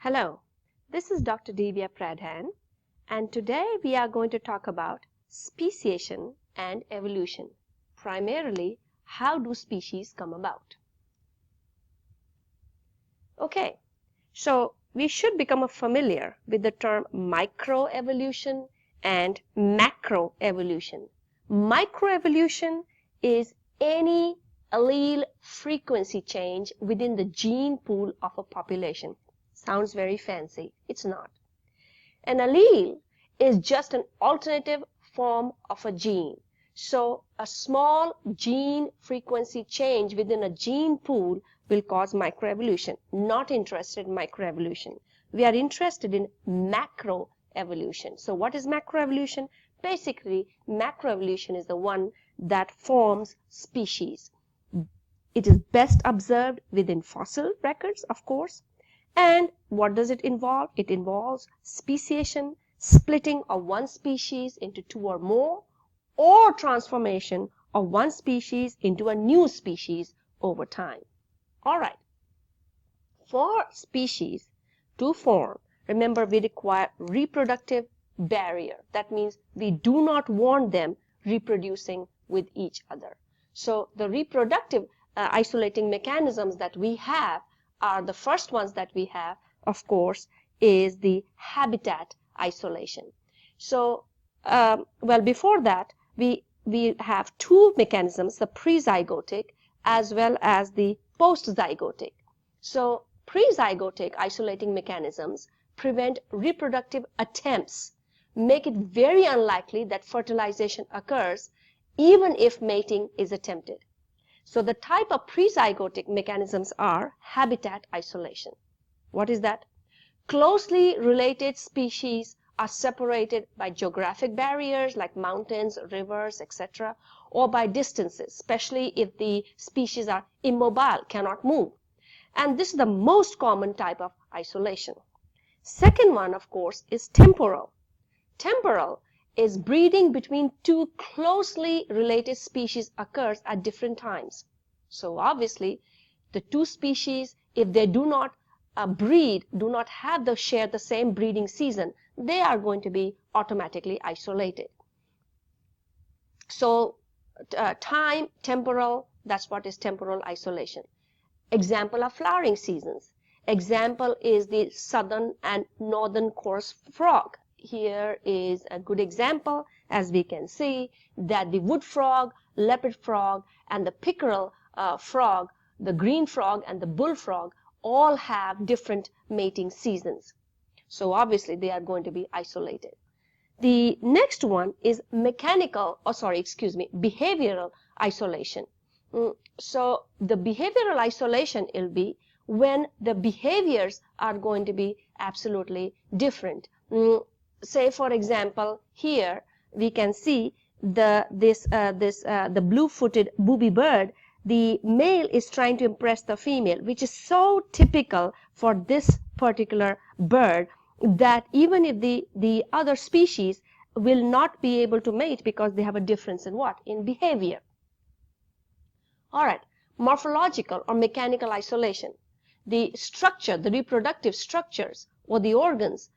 Hello, this is Dr. Divya Pradhan, and today we are going to talk about speciation and evolution. Primarily, how do species come about? Okay, so we should become familiar with the term microevolution and macroevolution. Microevolution is any allele frequency change within the gene pool of a population. Sounds very fancy. It's not. An allele is just an alternative form of a gene. So a small gene frequency change within a gene pool will cause microevolution. Not interested in microevolution. We are interested in macroevolution. So what is macroevolution? Basically, macroevolution is the one that forms species. It is best observed within fossil records, of course. And what does it involve? It involves speciation, splitting of one species into two or more, or transformation of one species into a new species over time. All right. For species to form, remember we require reproductive barrier. That means we do not want them reproducing with each other. So the reproductive isolating mechanisms that we have are the first ones that we have, of course, is the habitat isolation. So, before that, we have two mechanisms, the prezygotic as well as the postzygotic. So, prezygotic isolating mechanisms prevent reproductive attempts, make it very unlikely that fertilization occurs even if mating is attempted. So the type of prezygotic mechanisms are habitat isolation. What is that? Closely related species are separated by geographic barriers like mountains, rivers, etc., or by distances, especially if the species are immobile, cannot move. And this is the most common type of isolation. Second one, of course, is temporal. Temporal is breeding between two closely related species occurs at different times. So obviously, the two species, if they do not breed, do not have share the same breeding season, they are going to be automatically isolated. So time, temporal, that's what is temporal isolation. Example of flowering seasons. Example is the southern and northern chorus frog. Here is a good example, as we can see, that the wood frog, leopard frog, and the pickerel frog, the green frog and the bullfrog, all have different mating seasons. So obviously they are going to be isolated. The next one is behavioral isolation. So the behavioral isolation will be when the behaviors are going to be absolutely different. Say for example, here we can see the blue-footed booby bird. The male is trying to impress the female, which is so typical for this particular bird that even if the other species will not be able to mate because they have a difference in what? In behavior. All right, morphological or mechanical isolation. The structure, the reproductive structures or the organs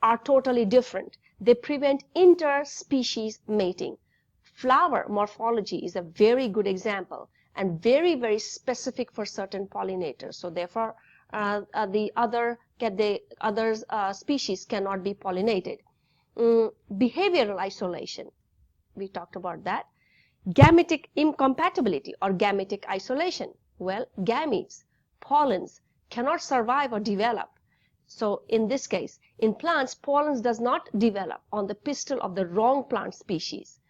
are totally different. They prevent interspecies mating. Flower morphology is a very good example and very, very specific for certain pollinators. So therefore, the other species cannot be pollinated. Behavioral isolation, we talked about that. Gametic incompatibility or gametic isolation. Well, gametes, pollens cannot survive or develop. So in this case, in plants, pollen does not develop on the pistil of the wrong plant species.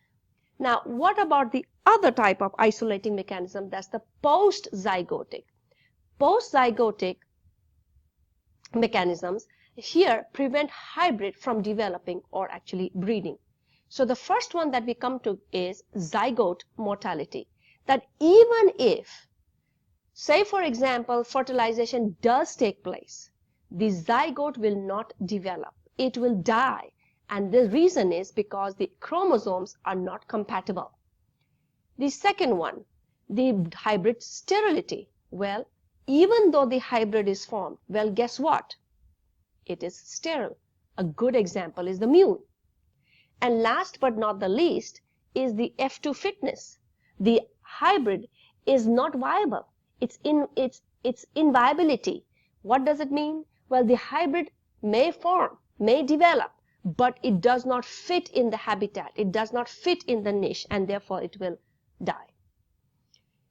Now, what about the other type of isolating mechanism? That's the postzygotic. Postzygotic mechanisms here prevent hybrid from developing or actually breeding. So the first one that we come to is zygote mortality. That even if, say for example, fertilization does take place, the zygote will not develop. It will die. And the reason is because the chromosomes are not compatible. The second one, the hybrid sterility. Well, even though the hybrid is formed, well, guess what? it is sterile. A good example is the mule. And last but not the least is the F2 fitness. The hybrid is not viable. It's inviability. What does it mean? Well, the hybrid may form, may develop, but it does not fit in the habitat. It does not fit in the niche, and therefore it will die.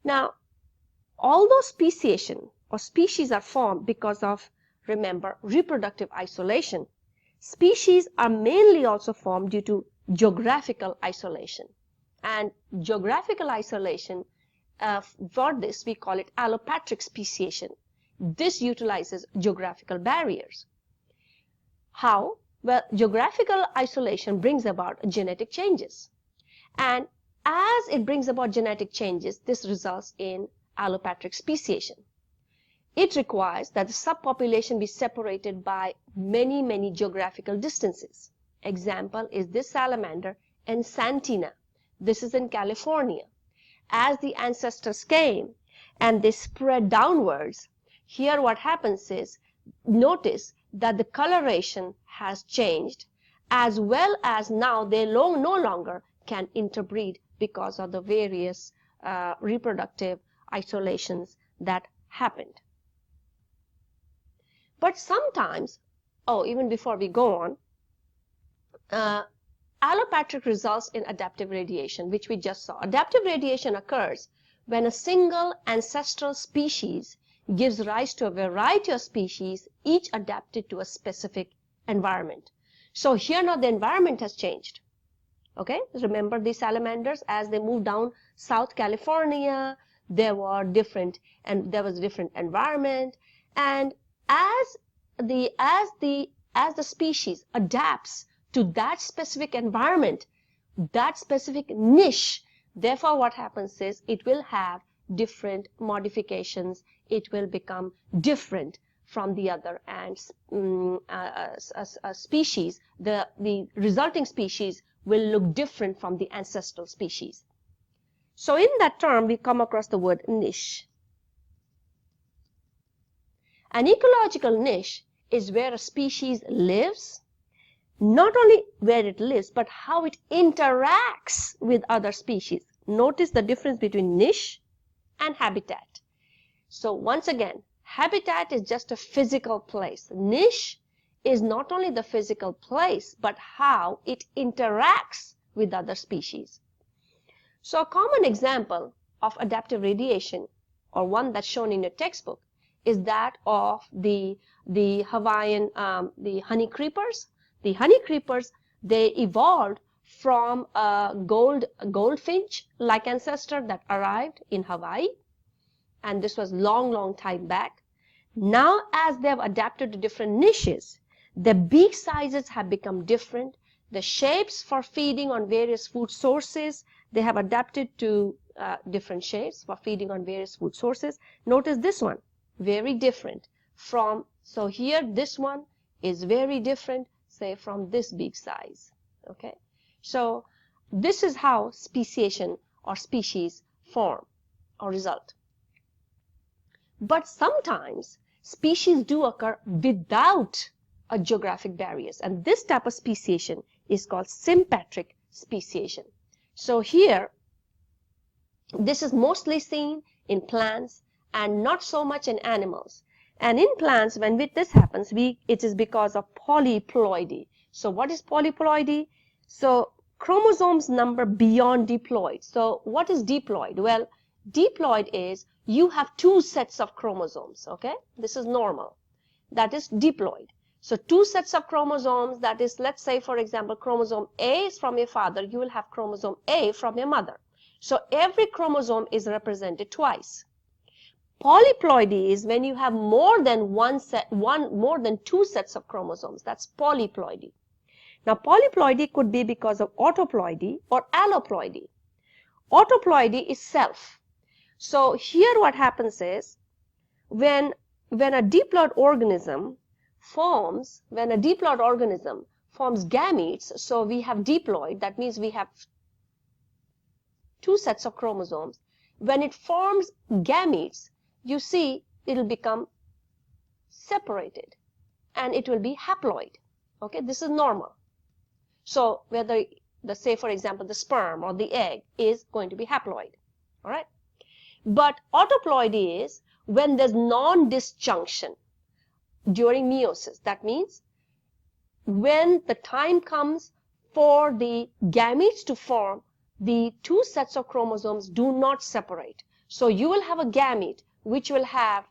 Now, although speciation or species are formed because of, remember, reproductive isolation, species are mainly also formed due to geographical isolation. And geographical isolation, for this we call it allopatric speciation. This utilizes geographical barriers. How? Well, geographical isolation brings about genetic changes. And as it brings about genetic changes, this results in allopatric speciation. It requires that the subpopulation be separated by many, many geographical distances. Example is this salamander and Santina. This is in California. As the ancestors came and they spread downwards, here what happens is, notice that the coloration has changed, as well as now they no longer can interbreed because of the various reproductive isolations that happened. But sometimes, even before we go on, allopatric results in adaptive radiation, which we just saw. Adaptive radiation occurs when a single ancestral species gives rise to a variety of species, each adapted to a specific environment. So here now the environment has changed. Okay, remember these salamanders, as they moved down South California, there was different environment, and as the species adapts to that specific environment, that specific niche, therefore what happens is it will have different modifications. It will become different from the other, and species, the resulting species will look different from the ancestral species. So in that term we come across the word niche. An ecological niche is where a species lives, not only where it lives, but how it interacts with other species. Notice the difference between niche and habitat. So once again, habitat is just a physical place. Niche is not only the physical place, but how it interacts with other species. So a common example of adaptive radiation, or one that's shown in your textbook, is that of the Hawaiian, the honey creepers. The honey creepers, they evolved from a goldfinch-like ancestor that arrived in Hawaii, and this was long time back. Now, as they have adapted to different niches, the beak sizes have become different. The shapes for feeding on various food sources, they have adapted to different shapes for feeding on various food sources. Notice this one, very different from, so here this one is very different, say, from this beak size. Okay, so this is how speciation or species form or result. But sometimes species do occur without a geographic barriers, and this type of speciation is called sympatric speciation. So here, this is mostly seen in plants and not so much in animals. And in plants, when this happens, it is because of polyploidy. So what is polyploidy? So chromosomes number beyond diploid. So what is diploid? Well, diploid is you have two sets of chromosomes. Okay, this is normal. That is diploid. So two sets of chromosomes, that is, let's say, for example, chromosome A is from your father, you will have chromosome A from your mother. So every chromosome is represented twice. Polyploidy is when you have more than more than two sets of chromosomes. That's polyploidy. Now, polyploidy could be because of autoploidy or alloploidy. Autoploidy is self. So here what happens is, when a diploid organism forms gametes, so we have diploid, that means we have two sets of chromosomes. When it forms gametes, you see it'll become separated. and it will be haploid. Okay, this is normal. So whether say for example the sperm or the egg is going to be haploid. All right. But autaploidy is when there's non-disjunction during meiosis. That means when the time comes for the gametes to form, the two sets of chromosomes do not separate. So you will have a gamete which will have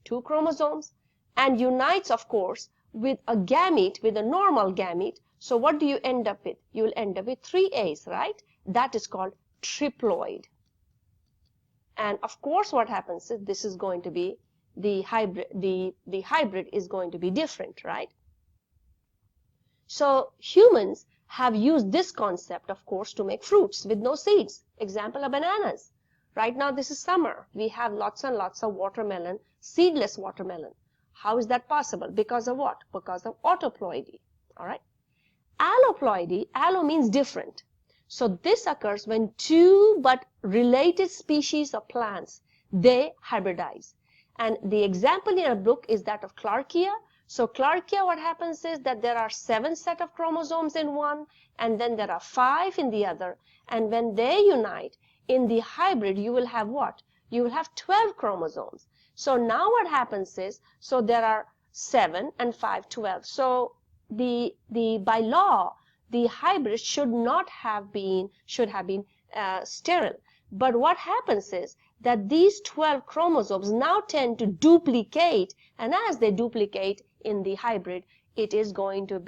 two chromosomes and unites, of course, with a gamete, with a normal gamete. So what do you end up with? You will end up with 3 A's, right? That is called triploid. And of course what happens is this is going to be the hybrid, the hybrid is going to be different, right? So humans have used this concept, of course, to make fruits with no seeds. Example are bananas. Right now this is summer. We have lots and lots of watermelon, seedless watermelon. How is that possible? Because of what? Because of autaploidy. All right. Alloploidy, allo means different. So this occurs when two but related species of plants, they hybridize. And the example in our book is that of Clarkia. So Clarkia, what happens is that there are 7 sets of chromosomes in one, and then there are 5 in the other. And when they unite in the hybrid, you will have what? You will have 12 chromosomes. So now what happens is, so there are 7 and 5, 12. So by law, the hybrid should have been sterile. But what happens is that these 12 chromosomes now tend to duplicate, and as they duplicate in the hybrid, it is going to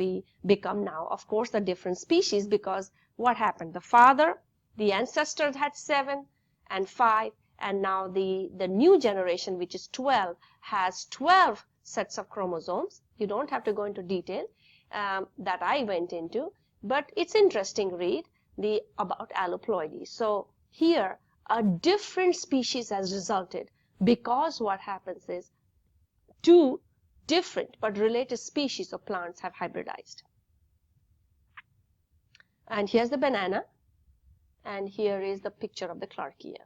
become now, of course, a different species, because what happened? The father, the ancestors had 7 and 5, and now the new generation, which is 12, has 12 sets of chromosomes. You don't have to go into detail that I went into, but it's interesting read about alloploidy. So here a different species has resulted because what happens is two different but related species of plants have hybridized. And here's the banana, and here is the picture of the Clarkia.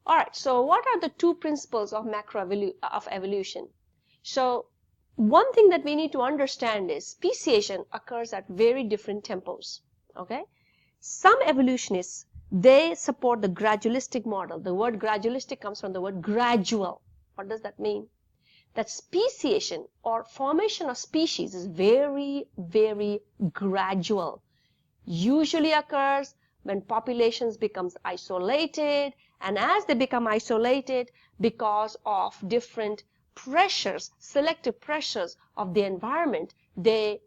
All right, so what are the 2 principles of evolution? So one thing that we need to understand is speciation occurs at very different tempos. Okay, some evolutionists, they support the gradualistic model. The word gradualistic comes from the word gradual. What does that mean? That speciation or formation of species is very, very gradual. Usually occurs when populations becomes isolated, and as they become isolated because of different pressures, selective pressures of the environment, they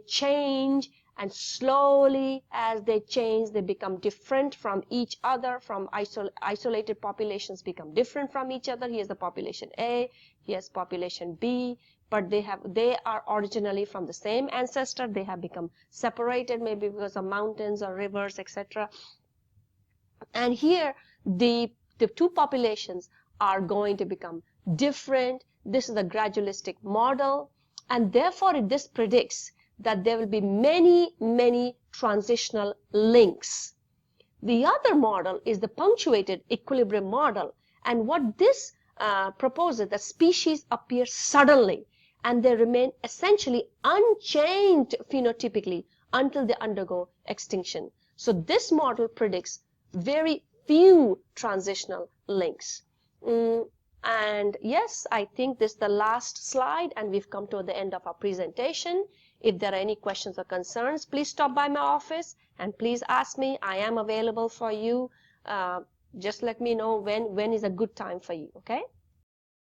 change, and slowly as they change, they become different from each other. From isolated populations become different from each other. Here's the population A, here's population B, but they are originally from the same ancestor. They have become separated, maybe because of mountains or rivers, etc. And here the 2 populations are going to become different. This is a gradualistic model, and therefore this predicts that there will be many, many transitional links. The other model is the punctuated equilibrium model, and what this proposes, that species appear suddenly and they remain essentially unchanged phenotypically until they undergo extinction. So this model predicts very few transitional links. And yes, I think this is the last slide, and we've come to the end of our presentation. If there are any questions or concerns, please stop by my office and please ask me. I am available for you. Just let me know when is a good time for you, okay?